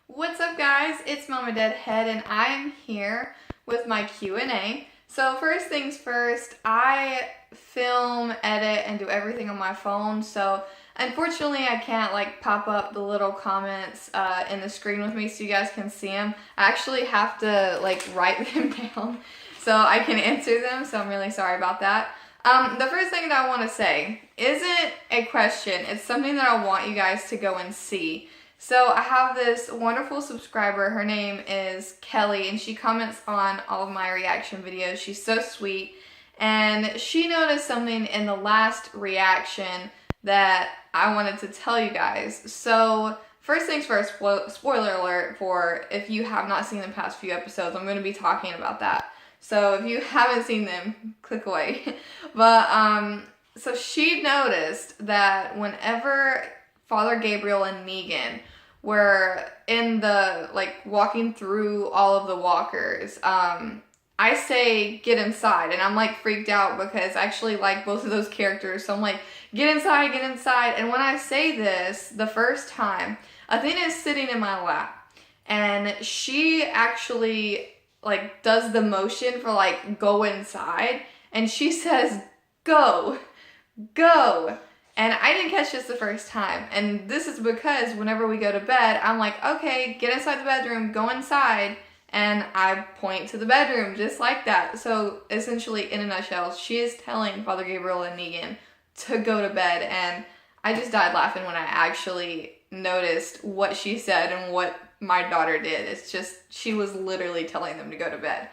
What's up, guys? It's Mama Deadhead and I'm here with my Q&A. So first things first, I film, edit, and do everything on my phone, so unfortunately I can't pop up the little comments in the screen with me so you guys can see them. I actually have to write them down so I can answer them, so I'm really sorry about that. The first thing that I want to say isn't a question, it's something that I want you guys to go and see. So I have this wonderful subscriber, her name is Kelly, and she comments on all of my reaction videos. She's so sweet, and she noticed something in the last reaction that I wanted to tell you guys. So first things first, spoiler alert for if you have not seen the past few episodes, I'm going to be talking about that. So if you haven't seen them, click away. But so she noticed that whenever Father Gabriel and Negan were in the, walking through all of the walkers, I say, get inside, and I'm, freaked out because I actually like both of those characters, so I'm like, get inside, and when I say this, the first time, Athena is sitting in my lap, and she actually, does the motion for, go inside, and she says, go, and I didn't catch this the first time, and this is because whenever we go to bed, I'm like, okay, get inside the bedroom, go inside, and I point to the bedroom just like that. So essentially, in a nutshell, she is telling Father Gabriel and Negan to go to bed, and I just died laughing when I actually noticed what she said and what my daughter did. It's just, she was literally telling them to go to bed.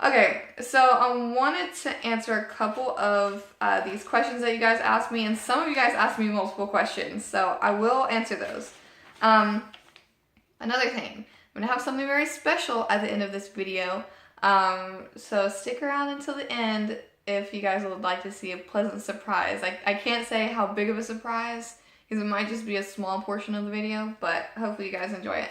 Okay, so I wanted to answer a couple of these questions that you guys asked me, and some of you guys asked me multiple questions, so I will answer those. Another thing, I'm going to have something very special at the end of this video, so stick around until the end if you guys would like to see a pleasant surprise. I can't say how big of a surprise, because it might just be a small portion of the video, but hopefully you guys enjoy it.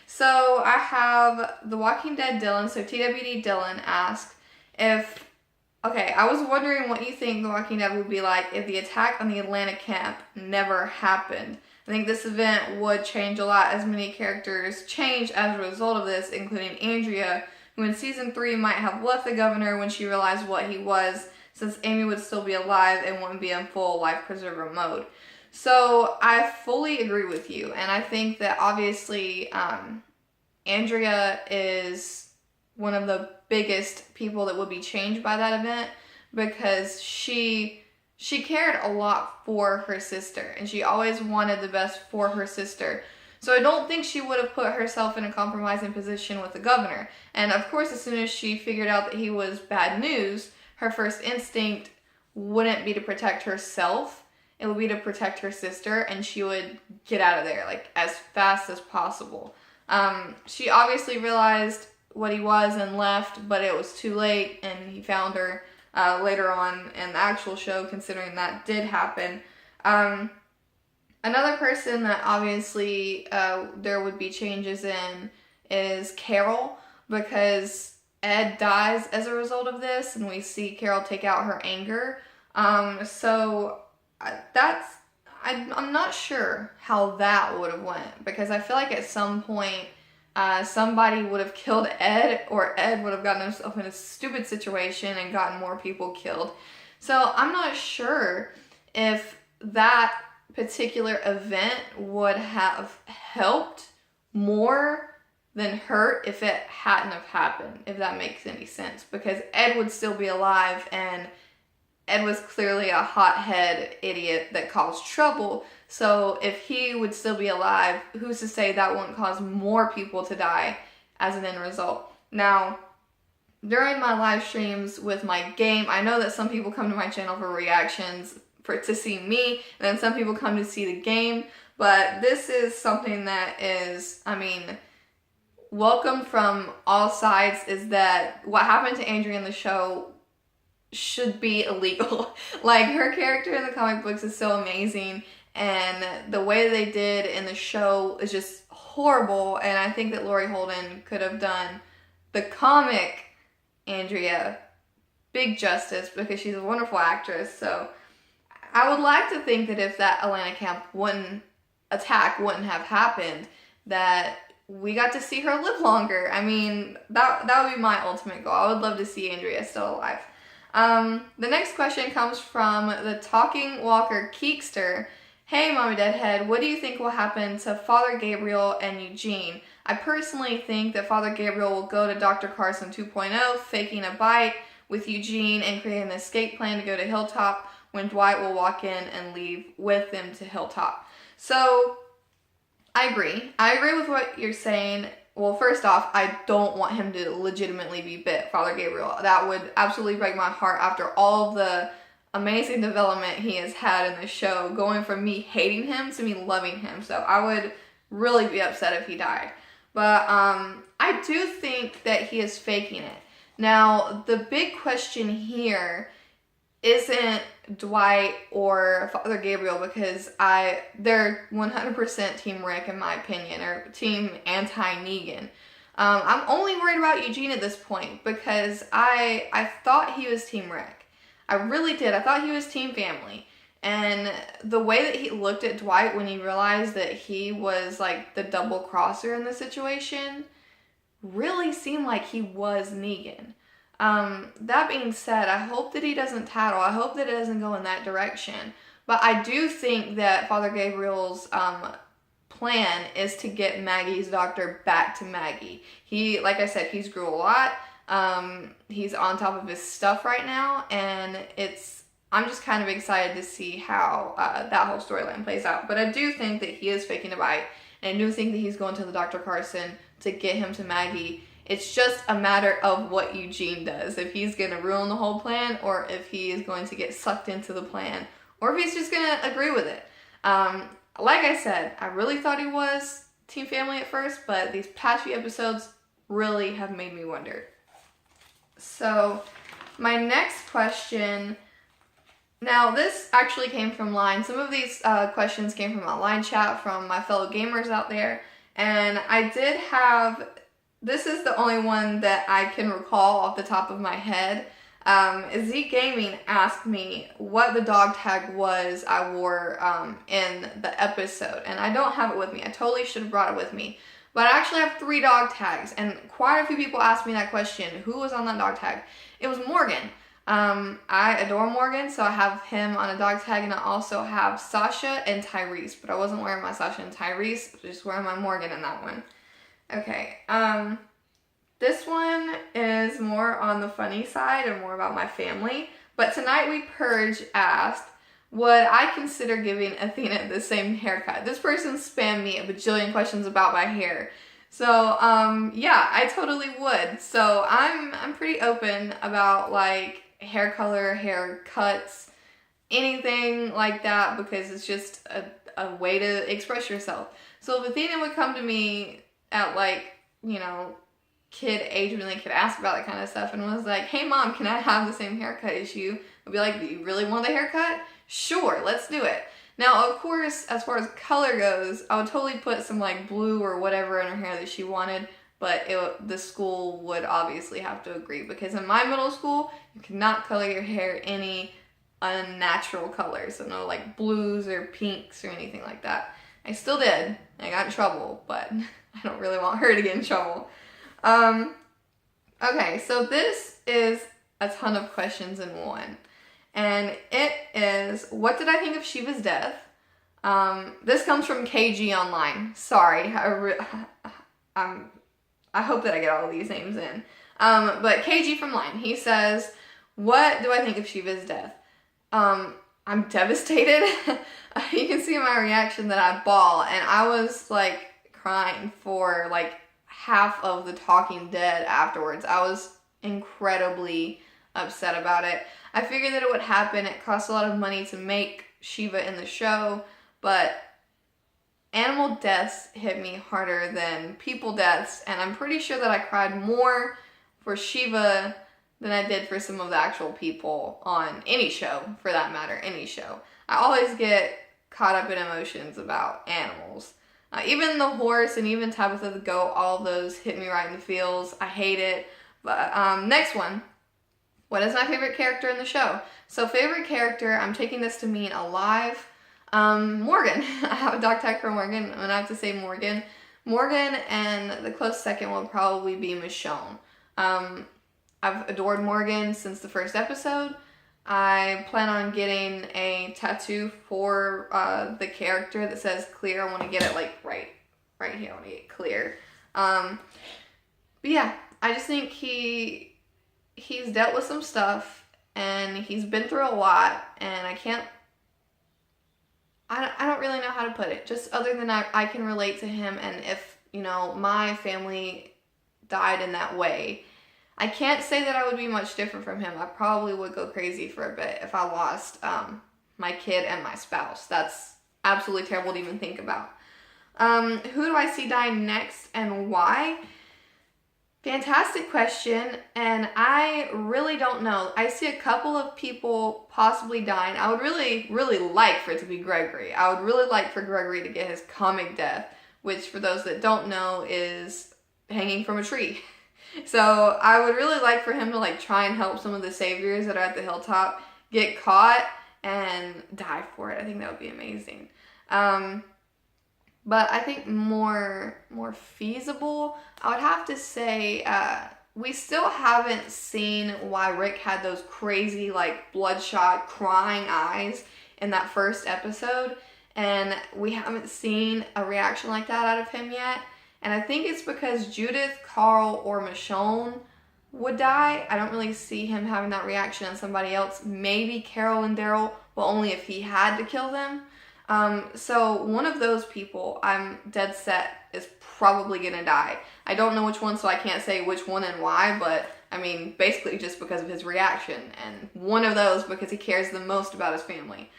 So I have The Walking Dead Dylan, so TWD Dylan asked if, okay, I was wondering what you think The Walking Dead would be like if the attack on the Atlanta camp never happened. I think this event would change a lot as many characters change as a result of this, including Andrea, who in season 3 might have left the governor when she realized what he was, since Amy would still be alive and wouldn't be in full life preserver mode. So I fully agree with you, and I think that obviously Andrea is one of the biggest people that would be changed by that event, because she cared a lot for her sister, and she always wanted the best for her sister. So I don't think she would have put herself in a compromising position with the governor. And of course, as soon as she figured out that he was bad news, her first instinct wouldn't be to protect herself. It would be to protect her sister, and she would get out of there, as fast as possible. She obviously realized what he was and left, but it was too late, and he found her later on in the actual show, considering that did happen. Another person that obviously there would be changes in is Carol, because Ed dies as a result of this, and we see Carol take out her anger. So I'm not sure how that would have went, because I feel like at some point somebody would have killed Ed, or Ed would have gotten himself in a stupid situation and gotten more people killed. So I'm not sure if that particular event would have helped more than hurt if it hadn't have happened, if that makes any sense, because Ed would still be alive, and Ed was clearly a hothead idiot that caused trouble, so if he would still be alive, who's to say that wouldn't cause more people to die as an end result? Now, during my live streams with my game, I know that some people come to my channel for reactions to see me, and then some people come to see the game, but this is something that is, welcome from all sides, is that what happened to Andrea in the show should be illegal. Her character in the comic books is so amazing, and the way they did in the show is just horrible, and I think that Laurie Holden could have done the comic Andrea big justice, because she's a wonderful actress. So I would like to think that if that Atlanta camp attack wouldn't have happened, that we got to see her live longer. I mean, that would be my ultimate goal. I would love to see Andrea still alive. The next question comes from the Talking Walker Keekster. Hey, Mommy Deadhead, what do you think will happen to Father Gabriel and Eugene? I personally think that Father Gabriel will go to Dr. Carson 2.0, faking a bite with Eugene and create an escape plan to go to Hilltop, when Dwight will walk in and leave with them to Hilltop. So, I agree. I agree with what you're saying. Well, first off, I don't want him to legitimately be bit, Father Gabriel. That would absolutely break my heart after all the amazing development he has had in the show, going from me hating him to me loving him. So I would really be upset if he died. But I do think that he is faking it. Now, the big question here isn't Dwight or Father Gabriel, because they're 100% Team Rick in my opinion, or Team Anti-Negan. I'm only worried about Eugene at this point because I thought he was Team Rick. I really did. I thought he was Team Family. And the way that he looked at Dwight when he realized that he was like the double crosser in the situation really seemed like he was Negan. That being said, I hope that he doesn't tattle. I hope that it doesn't go in that direction. But I do think that Father Gabriel's plan is to get Maggie's doctor back to Maggie. He, like I said, he's grew a lot. He's on top of his stuff right now, and I'm just kind of excited to see how that whole storyline plays out. But I do think that he is faking a bite, and I do think that he's going to the Dr. Carson to get him to Maggie. It's just a matter of what Eugene does. If he's going to ruin the whole plan, or if he is going to get sucked into the plan, or if he's just going to agree with it. Like I said, I really thought he was Team Family at first, but these past few episodes really have made me wonder. So, my next question. Now, this actually came from Line. Some of these questions came from my Line chat from my fellow gamers out there. And I did have, this is the only one that I can recall off the top of my head. Zeke Gaming asked me what the dog tag was I wore in the episode. And I don't have it with me. I totally should have brought it with me. But I actually have 3 dog tags. And quite a few people asked me that question. Who was on that dog tag? It was Morgan. I adore Morgan, so I have him on a dog tag, and I also have Sasha and Tyrese, but I wasn't wearing my Sasha and Tyrese, I was just wearing my Morgan in that one. Okay, this one is more on the funny side and more about my family, but Tonight We Purge asked, would I consider giving Athena the same haircut? This person spammed me a bajillion questions about my hair. So, yeah, I totally would. So, I'm pretty open about, like, hair color, haircuts, anything like that, because it's just a way to express yourself. So, if Athena would come to me at, like, you know, kid age when they could ask about that kind of stuff and was like, hey, Mom, can I have the same haircut as you? I'd be like, do you really want the haircut? Sure, let's do it. Now, of course, as far as color goes, I would totally put some like blue or whatever in her hair that she wanted, but the school would obviously have to agree, because in my middle school, you cannot color your hair any unnatural colors, so no like blues or pinks or anything like that. I still did. I got in trouble, but I don't really want her to get in trouble. Okay, so this is a ton of questions in one. And it is, what did I think of Shiva's death? This comes from KG Online. Sorry, I hope that I get all of these names in. But KG from Line, he says, what do I think of Shiva's death? I'm devastated. You can see in my reaction that I bawl, and I was like crying for like half of the Talking Dead afterwards. I was incredibly upset about it. I figured that it would happen. It cost a lot of money to make Shiva in the show, but animal deaths hit me harder than people deaths, and I'm pretty sure that I cried more for Shiva than I did for some of the actual people on any show, for that matter, any show. I always get caught up in emotions about animals. Even the horse and even Tabitha the goat, all of those hit me right in the feels. I hate it. But next one. What is my favorite character in the show? So favorite character, I'm taking this to mean alive. Morgan. I have a dog tag for Morgan, and I have to say Morgan. Morgan, and the close second will probably be Michonne. I've adored Morgan since the first episode. I plan on getting a tattoo for the character that says clear. I want to get it like right here. I want to get clear. But yeah, I just think he's dealt with some stuff and he's been through a lot, and I don't really know how to put it. Just other than I can relate to him, and if, you know, my family died in that way, I can't say that I would be much different from him. I probably would go crazy for a bit if I lost my kid and my spouse. That's absolutely terrible to even think about. Who do I see dying next and why? Fantastic question, and I really don't know. I see a couple of people possibly dying. I would really, really like for it to be Gregory. I would really like for Gregory to get his comic death, which for those that don't know is hanging from a tree. So I would really like for him to like try and help some of the saviors that are at the hilltop get caught and die for it. I think that would be amazing. But I think more feasible, I would have to say, we still haven't seen why Rick had those crazy, like, bloodshot, crying eyes in that first episode. And we haven't seen a reaction like that out of him yet. And I think it's because Judith, Carl, or Michonne would die. I don't really see him having that reaction on somebody else. Maybe Carol and Derral, but only if he had to kill them. So one of those people, I'm dead set, is probably gonna die. I don't know which one, so I can't say which one and why, but I mean, basically just because of his reaction. And one of those because he cares the most about his family.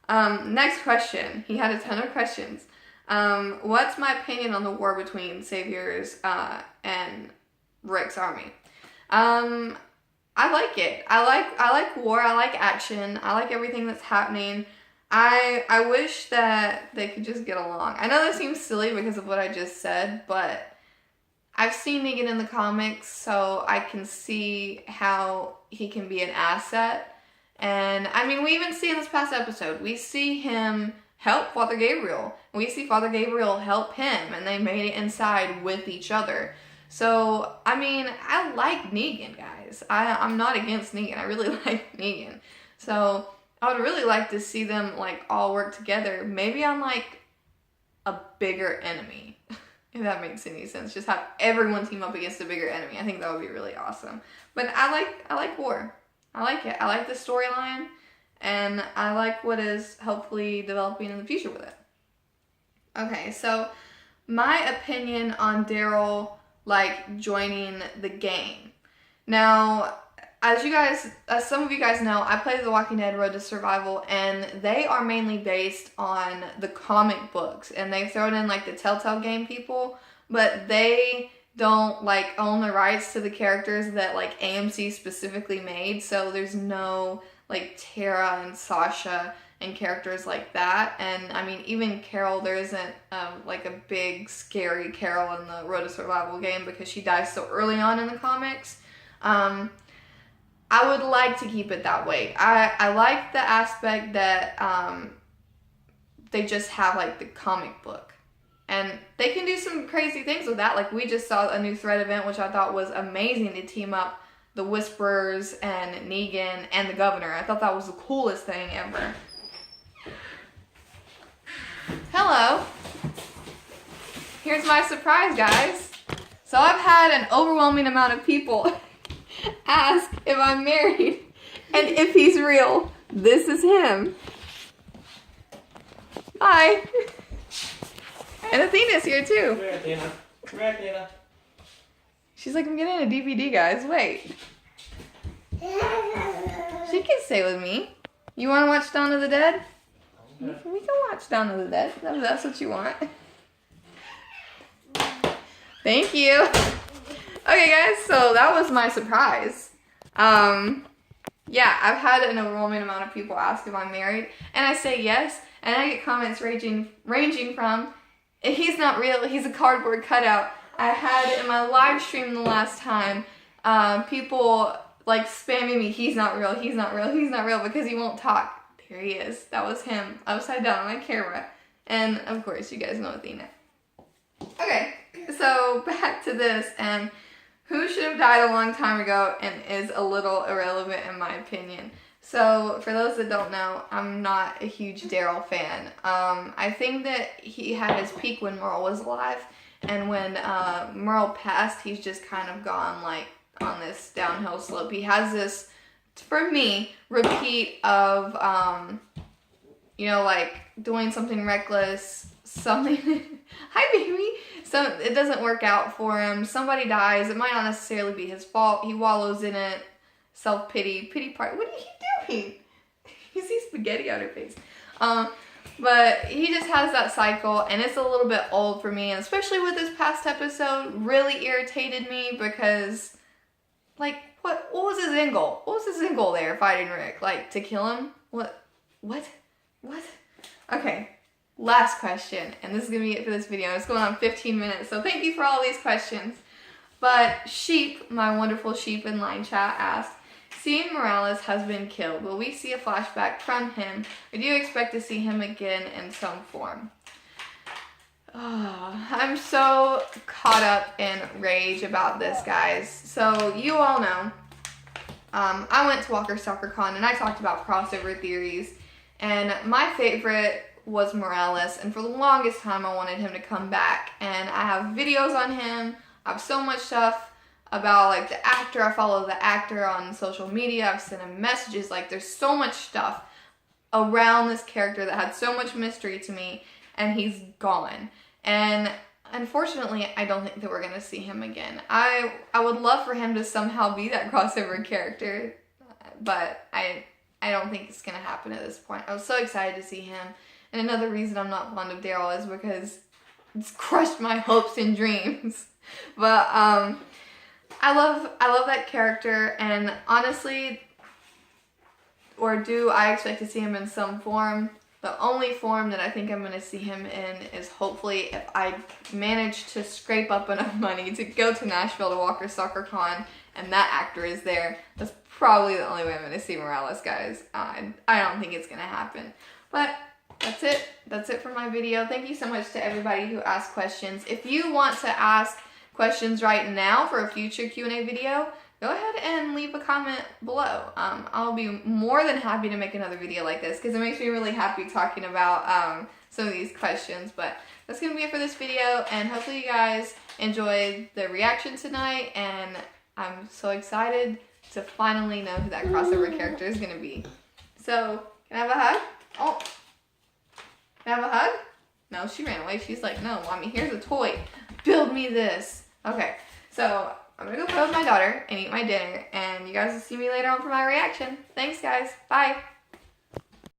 Next question. He had a ton of questions. What's my opinion on the war between Saviors and Rick's army? I like it. I like war. I like action. I like everything that's happening. I wish that they could just get along. I know that seems silly because of what I just said, but I've seen Negan in the comics, so I can see how he can be an asset. And I mean, we even see in this past episode, we see him help Father Gabriel. We see Father Gabriel help him, and they made it inside with each other. So, I mean, I like Negan, guys. I'm not against Negan. I really like Negan. So, I would really like to see them, like, all work together. Maybe on, like, a bigger enemy. If that makes any sense. Just have everyone team up against a bigger enemy. I think that would be really awesome. But I like war. I like it. I like the storyline. And I like what is hopefully developing in the future with it. Okay, so my opinion on Derral, like, joining the gang. Now, as some of you guys know, I play The Walking Dead Road to Survival, and they are mainly based on the comic books, and they've thrown in, like, the Telltale game people, but they don't, like, own the rights to the characters that, like, AMC specifically made, so there's no, like, Tara and Sasha and characters like that. And I mean, even Carol, there isn't like a big scary Carol in the Road to Survival game because she dies so early on in the comics. I would like to keep it that way. I like the aspect that they just have like the comic book, and they can do some crazy things with that. Like, we just saw a new thread event, which I thought was amazing, to team up the Whisperers and Negan and the Governor. I thought that was the coolest thing ever. Hello. Here's my surprise, guys. So I've had an overwhelming amount of people ask if I'm married and if he's real. This is him. Hi. And Athena's here too. Come here, Athena. Come here, Athena. She's like, I'm getting a DVD, guys. Wait. She can stay with me. You want to watch Dawn of the Dead? Okay. We can watch Dawn of the Dead. If that's what you want. Thank you. Okay, guys. So that was my surprise. Yeah, I've had an overwhelming amount of people ask if I'm married, and I say yes, and I get comments ranging from, he's not real, he's a cardboard cutout. I had in my live stream the last time, people like spamming me, he's not real, he's not real, he's not real, because he won't talk. There he is. That was him, upside down on my camera. And of course, you guys know Athena. Okay, so back to this, and who should have died a long time ago and is a little irrelevant in my opinion. So for those that don't know, I'm not a huge Derral fan. I think that he had his peak when Merle was alive, and when Merle passed, he's just kind of gone like on this downhill slope. He has this, for me, repeat of, you know, like doing something reckless, something, hi baby, so it doesn't work out for him, somebody dies, it might not necessarily be his fault, he wallows in it, self-pity, pity party, what are you doing? You see spaghetti on her face. But he just has that cycle, and it's a little bit old for me, and especially with this past episode, really irritated me because, like, what was his end goal? What was his end goal there fighting Rick? Like, to kill him? What? Okay, last question, and this is going to be it for this video. It's going on 15 minutes, so thank you for all these questions. But Sheep, my wonderful Sheep in line chat, asked, seeing Morales has been killed, will we see a flashback from him, or do you expect to see him again in some form? Oh, I'm so caught up in rage about this, guys. So you all know, I went to Walker Soccer Con and I talked about crossover theories, and my favorite was Morales, and for the longest time I wanted him to come back, and I have videos on him, I have so much stuff about like the actor, I follow the actor on social media, I've sent him messages, like there's so much stuff around this character that had so much mystery to me, and he's gone. And unfortunately, I don't think that we're gonna see him again. I would love for him to somehow be that crossover character, but I don't think it's gonna happen at this point. I was so excited to see him, and another reason I'm not fond of Derral is because it's crushed my hopes and dreams. But I love that character, and honestly, or do I expect to see him in some form? The only form that I think I'm going to see him in is hopefully if I manage to scrape up enough money to go to Nashville to Walker Soccer Con and that actor is there. That's probably the only way I'm going to see Morales, guys. I don't think it's going to happen. But that's it. That's it for my video. Thank you so much to everybody who asked questions. If you want to ask questions right now for a future Q&A video, go ahead and leave a comment below. I'll be more than happy to make another video like this because it makes me really happy talking about some of these questions. But that's going to be it for this video, and hopefully you guys enjoyed the reaction tonight, and I'm so excited to finally know who that crossover character is going to be. So, can I have a hug? Oh, can I have a hug? No, she ran away. She's like, no, mommy, here's a toy. Build me this. Okay, so I'm gonna go play with my daughter and eat my dinner, and you guys will see me later on for my reaction. Thanks, guys. Bye.